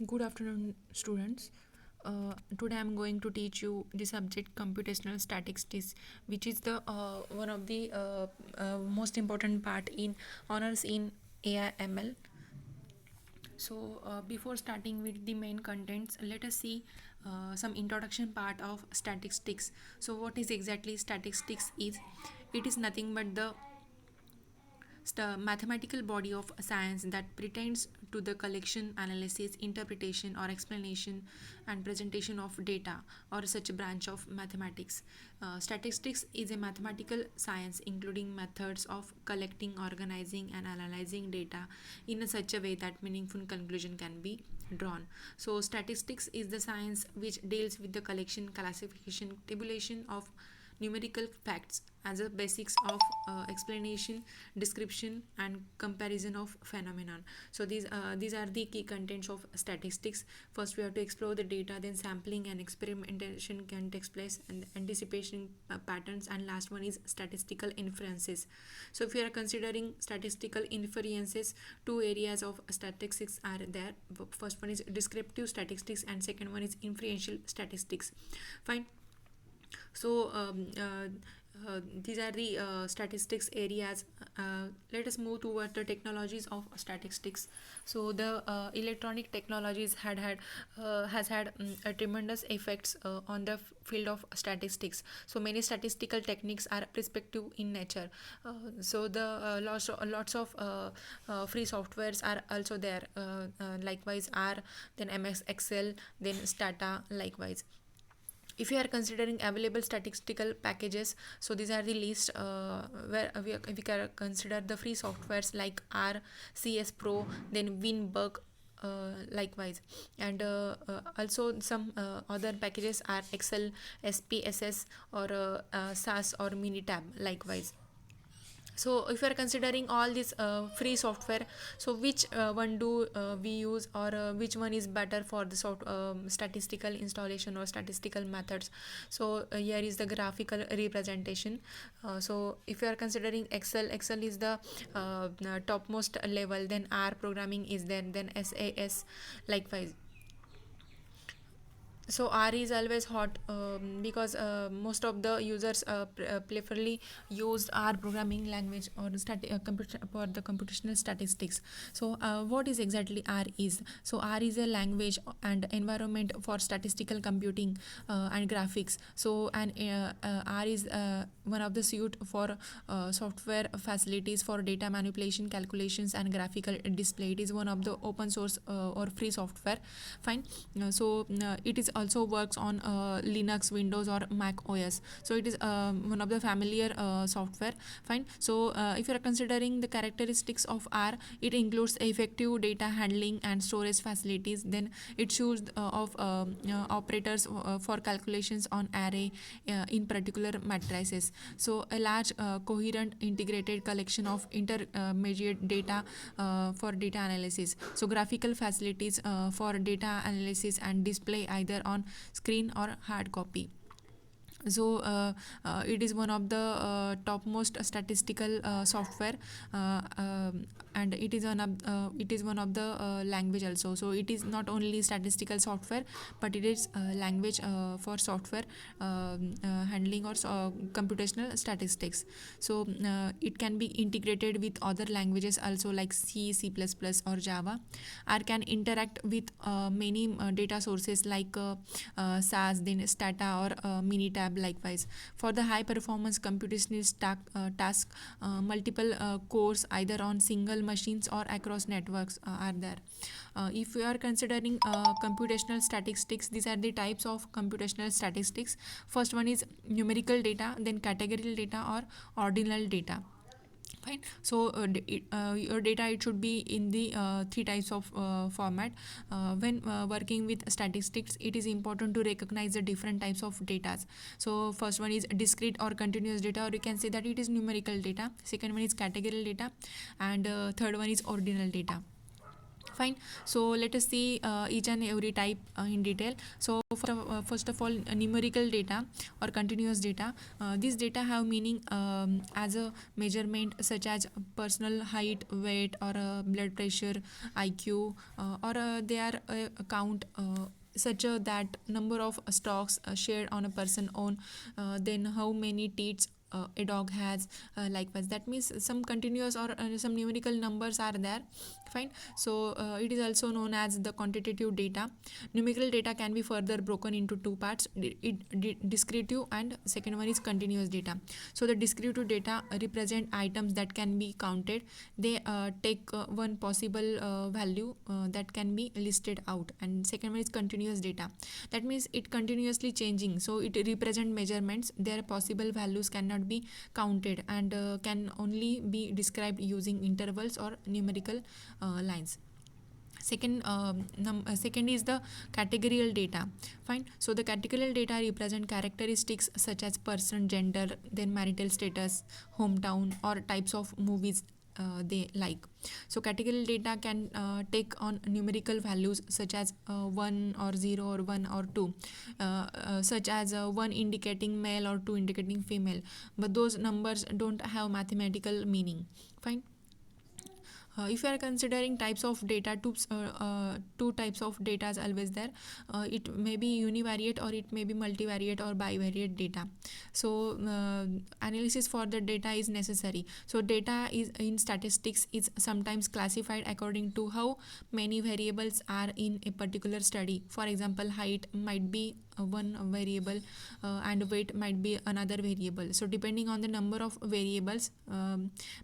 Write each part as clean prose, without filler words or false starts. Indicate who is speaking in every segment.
Speaker 1: Good afternoon, students. Today I'm going to teach you the subject computational statistics, which is the one of the most important part in honors in AI/ML. So, before starting with the main contents, let us see some introduction part of statistics. So, what is exactly statistics is? It is nothing but the mathematical body of science that pertains to the collection, analysis, interpretation, or explanation and presentation of data or such a branch of mathematics. Statistics is a mathematical science including methods of collecting, organizing, and analyzing data in such a way that meaningful conclusion can be drawn. So, statistics is the science which deals with the collection, classification, tabulation of numerical facts as a basics of explanation, description, and comparison of phenomenon. So these are the key contents of statistics. First we have to explore the data, then sampling and experimentation can take place, and anticipation patterns, and last one is statistical inferences. So if you are considering statistical inferences, two areas of statistics are there. First one is descriptive statistics and second one is inferential statistics. Fine. So these are the statistics areas. Let us move toward the technologies of statistics. So the electronic technologies has had a tremendous effects on the field of statistics. So many statistical techniques are prescriptive in nature. So the lots of free softwares are also there. Likewise R, then MS Excel, then Stata likewise. If you are considering available statistical packages, so these are the list where we can consider the free softwares like R, CS Pro, then Winbug, likewise, and also some other packages are Excel, SPSS, or SAS or Minitab likewise. So if you are considering all this free software, so which one do we use, or which one is better for the statistical installation or statistical methods? So here is the graphical representation. So if you are considering Excel is the topmost level, then R programming is then SAS likewise. So R is always hot because most of the users preferably use R programming language or for the computational statistics. So what is exactly R is? So R is a language and environment for statistical computing and graphics. So and R is one of the suite for software facilities for data manipulation, calculations, and graphical display. It is one of the open source or free software. Fine. It is also works on Linux, Windows, or Mac OS. So it is one of the familiar software. Fine. So if you are considering the characteristics of R, it includes effective data handling and storage facilities. Then it use of operators for calculations on array in particular matrices. So a large coherent integrated collection of intermediate data for data analysis. So graphical facilities for data analysis and display either on screen or hard copy. So it is one of the topmost statistical software, and it is one of the language also. So it is not only statistical software, but it is language for software handling or computational statistics. So it can be integrated with other languages also like C++, or Java. R can interact with many data sources like SAS, then Stata, or Minitab likewise. For the high performance computational task, multiple cores either on single machines or across networks are there. If we are considering computational statistics, these are the types of computational statistics. First one is numerical data, then categorical data or ordinal data. Fine. So your data, it should be in the three types of format. When working with statistics, it is important to recognize the different types of data. So first one is discrete or continuous data, or you can say that it is numerical data. Second one is categorical data, and third one is ordinal data. Fine. So let us see each and every type in detail. So first of all, numerical data or continuous data. These data have meaning as a measurement such as personal height, weight, or blood pressure, IQ, or they are a count. Such that number of stocks shared on a person own, then how many teeth a dog has, likewise. That means some continuous or some numerical numbers are there. Fine. So it is also known as the quantitative data. Numerical data can be further broken into two parts, descriptive and second one is continuous data. So the descriptive data represent items that can be counted. They take one possible value that can be listed out, and second one is continuous data. That means it continuously changing, so it represent measurements. Their possible values cannot be counted and can only be described using intervals or numerical lines. Second is the categorical data. Fine. So the categorical data represent characteristics such as person, gender, then marital status, hometown, or types of movies they like. So categorical data can take on numerical values such as 1 or 0 or 1 or 2, such as 1 indicating male or 2 indicating female, but those numbers don't have mathematical meaning. Fine. If you are considering types of data, two types of data is always there. It may be univariate or it may be multivariate or bivariate data. So analysis for the data is necessary. So data is in statistics is sometimes classified according to how many variables are in a particular study. For example, height might be one variable and weight might be another variable. So depending on the number of variables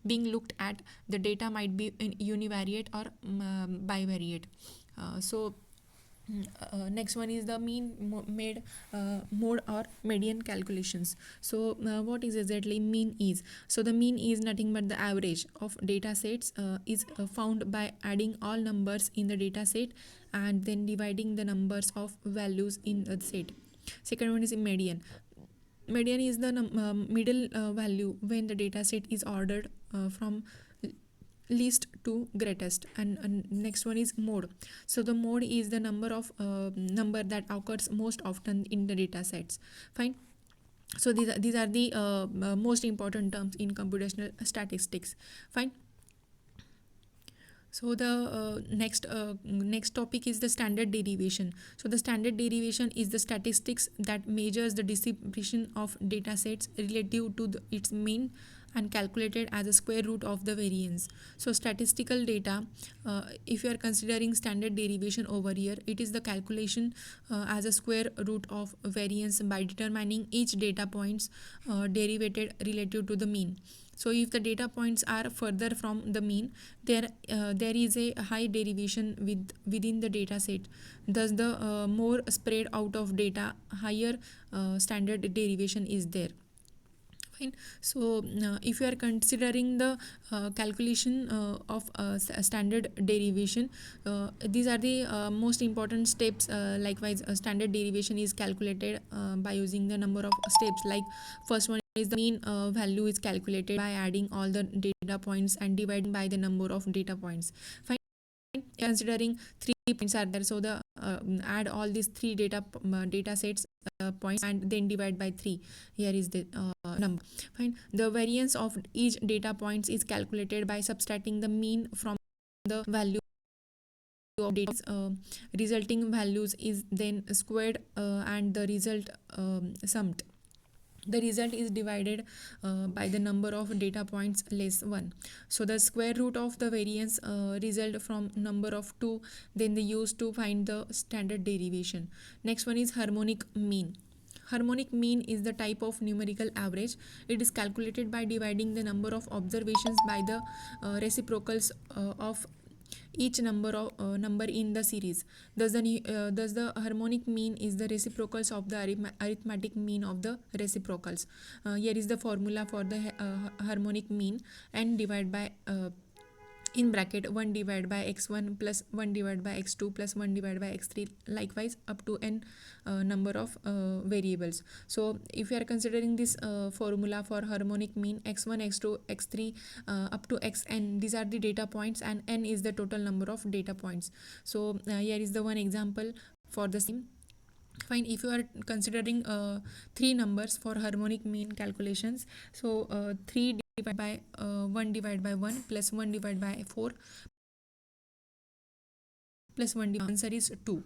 Speaker 1: being looked at, the data might be in univariate or bivariate. So next one is the mode or median calculations. So what is exactly mean is? So the mean is nothing but the average of data sets is found by adding all numbers in the data set and then dividing the numbers of values in the set. Second one is median. Median is the middle value when the data set is ordered from least to greatest. And next one is mode. So the mode is the number that occurs most often in the data sets. Fine. So these are the most important terms in computational statistics. Fine. So the next topic is the standard derivation. So the standard derivation is the statistics that measures the distribution of data sets relative to its mean and calculated as a square root of the variance. So statistical data, if you are considering standard derivation over here, it is the calculation as a square root of variance by determining each data points derivated relative to the mean. So if the data points are further from the mean, there is a high derivation within the data set. Thus the more spread out of data, higher standard derivation is there. Fine. So if you are considering the calculation of standard derivation, these are the most important steps. Likewise, standard derivation is calculated by using the number of steps. Like first one is the mean value is calculated by adding all the data points and dividing by the number of data points. Fine. Considering 3 points are there, so the add all these 3 data sets points and then divide by 3. Here is the number. Fine. The variance of each data points is calculated by subtracting the mean from the value of data. Resulting values is then squared and the result summed. The result is divided by the number of data points less 1. So the square root of the variance result from number of 2, then they use to find the standard derivation. Next one is harmonic mean. Harmonic mean is the type of numerical average. It is calculated by dividing the number of observations by the reciprocals of each number in the series. Thus the harmonic mean is the reciprocals of the arithmetic mean of the reciprocals. Here is the formula for the harmonic mean, and divide by in bracket 1 divided by x1 plus 1 divided by x2 plus 1 divided by x3, likewise up to n number of variables. So if you are considering this formula for harmonic mean, x1 x2 x3 up to xn, these are the data points and n is the total number of data points. So here is the one example for the same. Fine, if you are considering three numbers for harmonic mean calculations, so 3 divided by 1 divided by 1 plus 1 divided by 4 plus 1 answer is 2.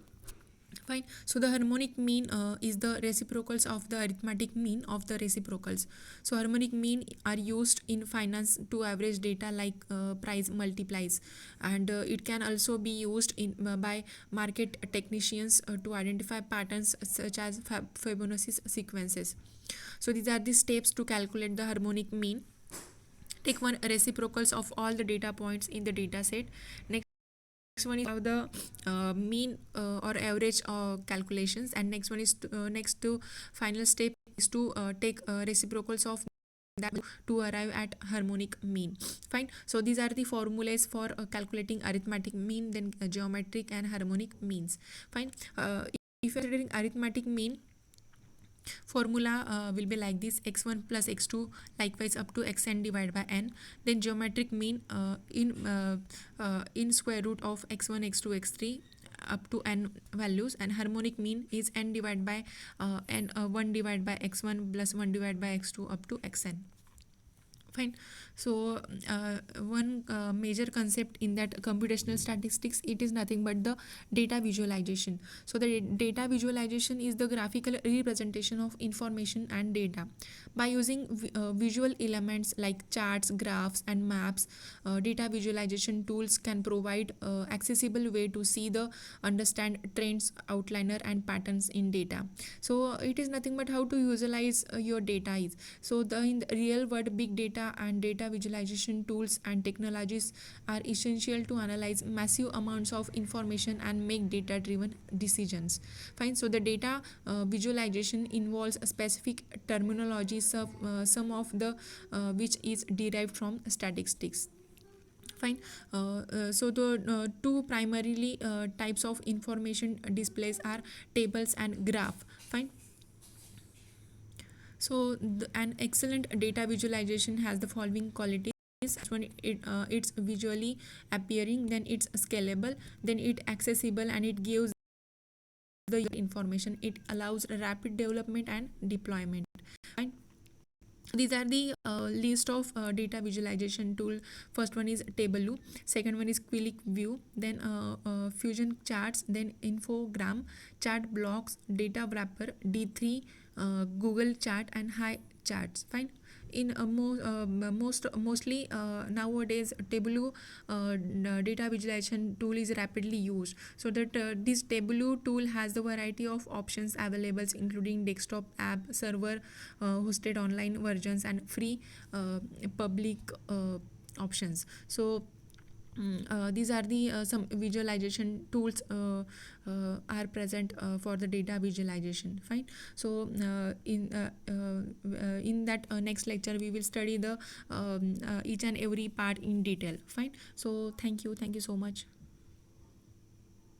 Speaker 1: Fine, so the harmonic mean is the reciprocals of the arithmetic mean of the reciprocals. So harmonic mean are used in finance to average data like price multiplies, and it can also be used in by market technicians to identify patterns such as Fibonacci sequences. So these are the steps to calculate the harmonic mean. Take one reciprocals of all the data points in the data set. Next one is the mean or average calculations, and next one is next to final step is to take reciprocals of that to arrive at harmonic mean. Fine, so these are the formulas for calculating arithmetic mean, then geometric and harmonic means. Fine, if you are considering arithmetic mean, formula will be like this: x1 plus x2 likewise up to xn divided by n. Then geometric mean in square root of x1 x2 x3 up to n values, and harmonic mean is n divided by n 1 divided by x1 plus 1 divided by x2 up to xn. Fine, so one major concept in that computational statistics, it is nothing but the data visualization. So the data visualization is the graphical representation of information and data by using visual elements like charts, graphs and maps. Data visualization tools can provide accessible way to see the understand trends, outliner and patterns in data. So it is nothing but how to visualize your data is. So in the real world, big data and data visualization tools and technologies are essential to analyze massive amounts of information and make data driven decisions. Fine, so the data visualization involves a specific terminology, some of the which is derived from statistics. Fine, so the two primarily types of information displays are tables and graph. Fine, so an excellent data visualization has the following qualities. One, it's visually appearing, then it's scalable, then it's accessible, and it gives the information. It allows rapid development and deployment. Fine, these are the list of data visualization tool. First one is Tableau, second one is QlikView, then Fusion Charts, then Infogram, Chart Blocks, Data Wrapper, D3, Google Chart and High Charts. Fine, in mostly nowadays Tableau data visualization tool is rapidly used, so that this Tableau tool has the variety of options available, including desktop app, server hosted online versions and free public options. So these are the some visualization tools are present for the data visualization. Fine, so in that next lecture we will study the each and every part in detail. Fine, so thank you so much.